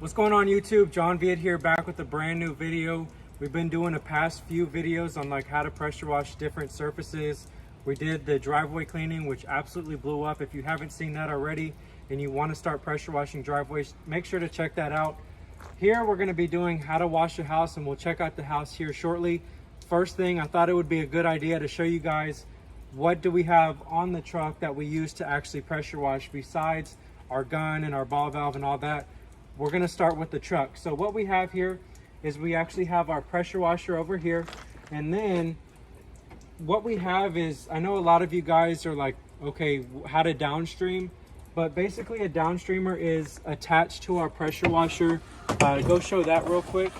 What's going on YouTube? John Viet here, back with a brand new video. We've been doing the past few videos on like how to pressure wash different surfaces. We did the driveway cleaning, which absolutely blew up. If you haven't seen that already and you want to start pressure washing driveways, make sure to check that out. Here we're going to be doing how to wash a house, and we'll check out the house here shortly. First thing, I thought it would be a good idea to show you guys what do we have on the truck that we use to actually pressure wash besides our gun and our ball valve and all that. We're going to start with the truck. So what we have here is we actually have our pressure washer over here, and then what we have is, I know a lot of you guys are like, okay, how to downstream, but basically a downstreamer is attached to our pressure washer. Go show that real quick.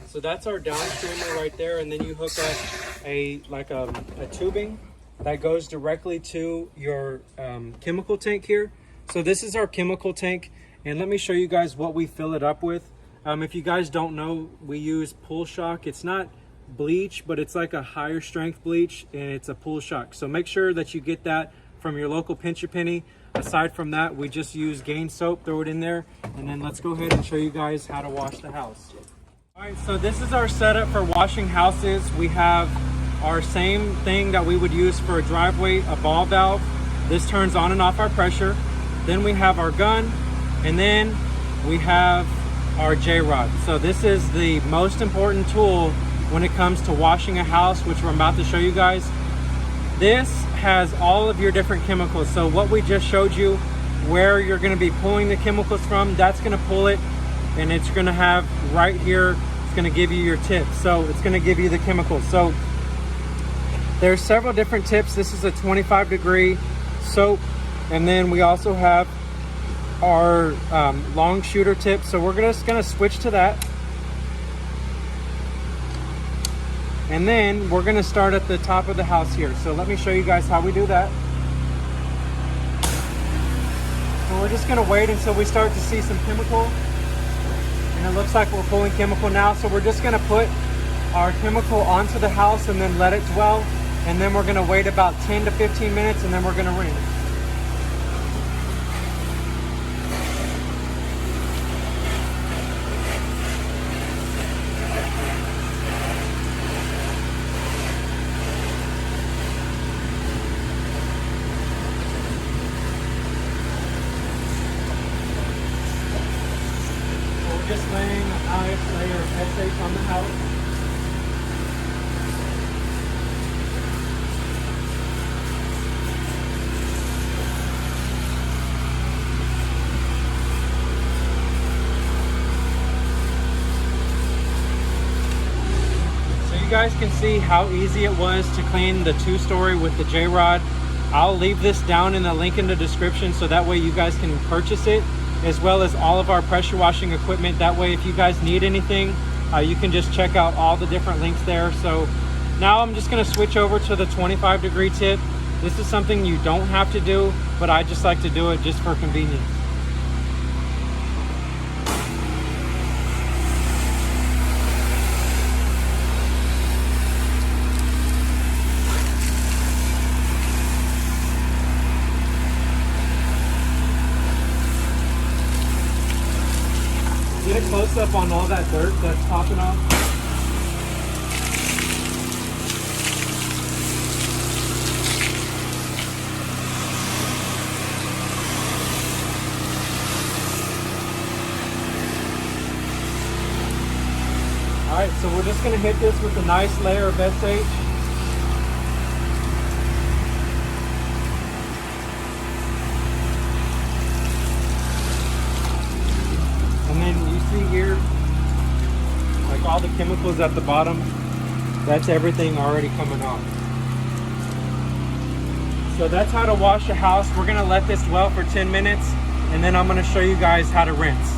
So that's our downstreamer right there, and then you hook up a tubing that goes directly to your chemical tank here. So this is our chemical tank, and let me show you guys what we fill it up with. If you guys don't know, we use Pool Shock. It's not bleach, but it's like a higher strength bleach, and it's a Pool Shock. So make sure that you get that from your local Pinch A Penny. Aside from that, we just use Gain soap, throw it in there, and then let's go ahead and show you guys how to wash the house. All right, so this is our setup for washing houses. We have our same thing that we would use for a driveway, a ball valve. This turns on and off our pressure. Then we have our gun, and then we have our J-Rod. So this is the most important tool when it comes to washing a house, which we're about to show you guys. This has all of your different chemicals. So what we just showed you, where you're gonna be pulling the chemicals from, that's gonna pull it, and it's gonna have right here, it's gonna give you your tips. So it's gonna give you the chemicals. So there's several different tips. This is a 25-degree soap. And then we also have our long shooter tip. So we're just gonna switch to that. And then we're gonna start at the top of the house here. So let me show you guys how we do that. So we're just gonna wait until we start to see some chemical. And it looks like we're pulling chemical now. So we're just gonna put our chemical onto the house and then let it dwell. And then we're gonna wait about 10 to 15 minutes, and then we're gonna rinse. Just laying a nice layer of SH on the house. So you guys can see how easy it was to clean the 2-story with the J-Rod. I'll leave this down in the link in the description so that way you guys can purchase it, as well as all of our pressure washing equipment. That way, if you guys need anything, you can just check out all the different links there. So now I'm just gonna switch over to the 25-degree tip. This is something you don't have to do, but I just like to do it just for convenience. Get a close up on all that dirt that's popping off. All right, so we're just gonna hit this with a nice layer of SH. Here, like all the chemicals at the bottom, that's everything already coming off. So that's how to wash a house. We're gonna let this dwell for 10 minutes, and then I'm gonna show you guys how to rinse.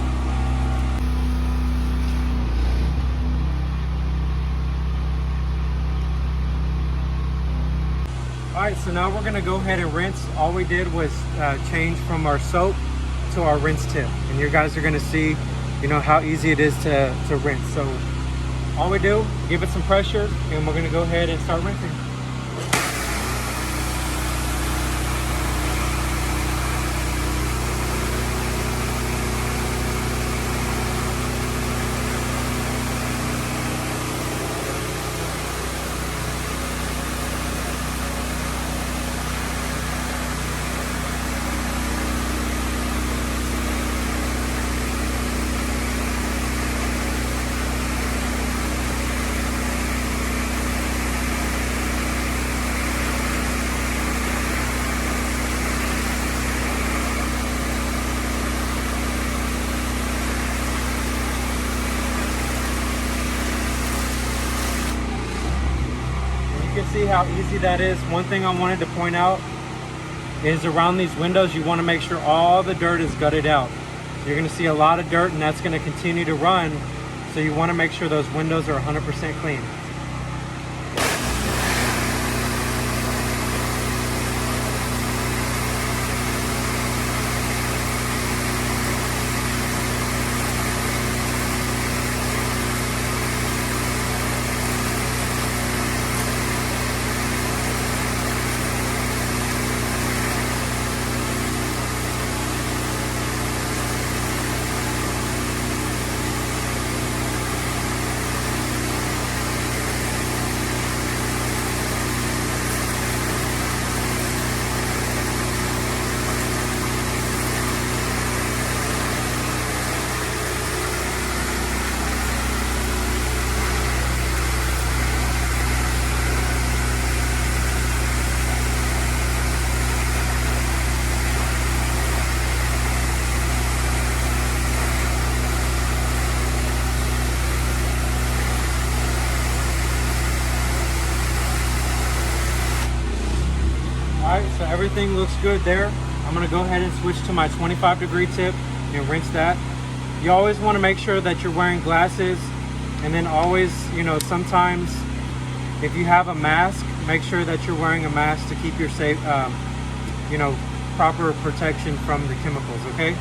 All right, so now we're gonna go ahead and rinse. All we did was change from our soap to our rinse tip, and you guys are gonna see how easy it is to rinse. So all we do, give it some pressure, and we're gonna go ahead and start rinsing. see how easy that is. One thing I wanted to point out is around these windows, you want to make sure all the dirt is gutted out. You're going to see a lot of dirt, and that's going to continue to run. So you want to make sure those windows are 100% clean. Alright, so everything looks good there. I'm going to go ahead and switch to my 25-degree tip and rinse that. You always want to make sure that you're wearing glasses, and then always, you know, sometimes if you have a mask, make sure that you're wearing a mask to keep your safe, you know, proper protection from the chemicals, okay?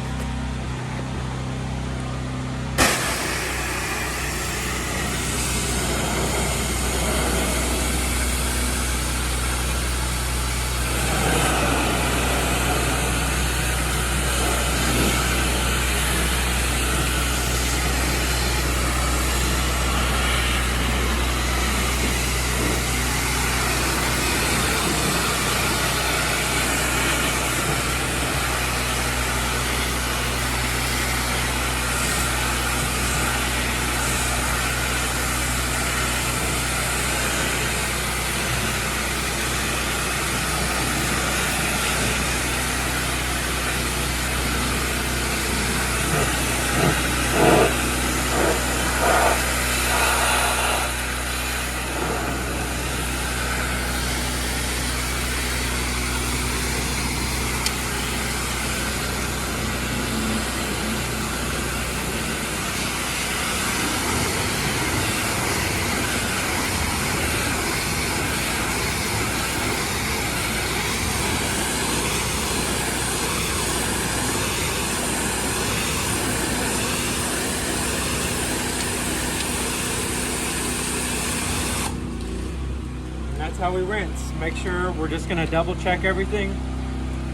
That's how we rinse. Make sure we're just going to double check everything.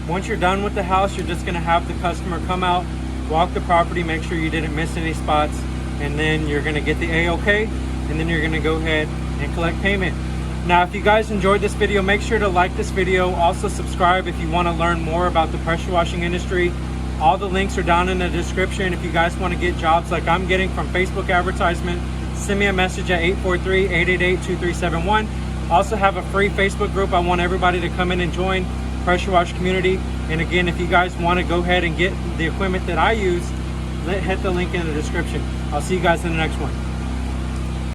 Once you're done with the house, you're just going to have the customer come out, walk the property, make sure you didn't miss any spots, and then you're going to get the A-OK, and then you're going to go ahead and collect payment. Now, if you guys enjoyed this video, make sure to like this video. Also subscribe if you want to learn more about the pressure washing industry. All the links are down in the description. If you guys want to get jobs like I'm getting from Facebook advertisement, send me a message at 843-888-2371. Also have a free Facebook group I want everybody to come in and join, Pressure Wash Community. And again, if you guys want to go ahead and get the equipment that I use, hit the link in the description. I'll see you guys in the next one.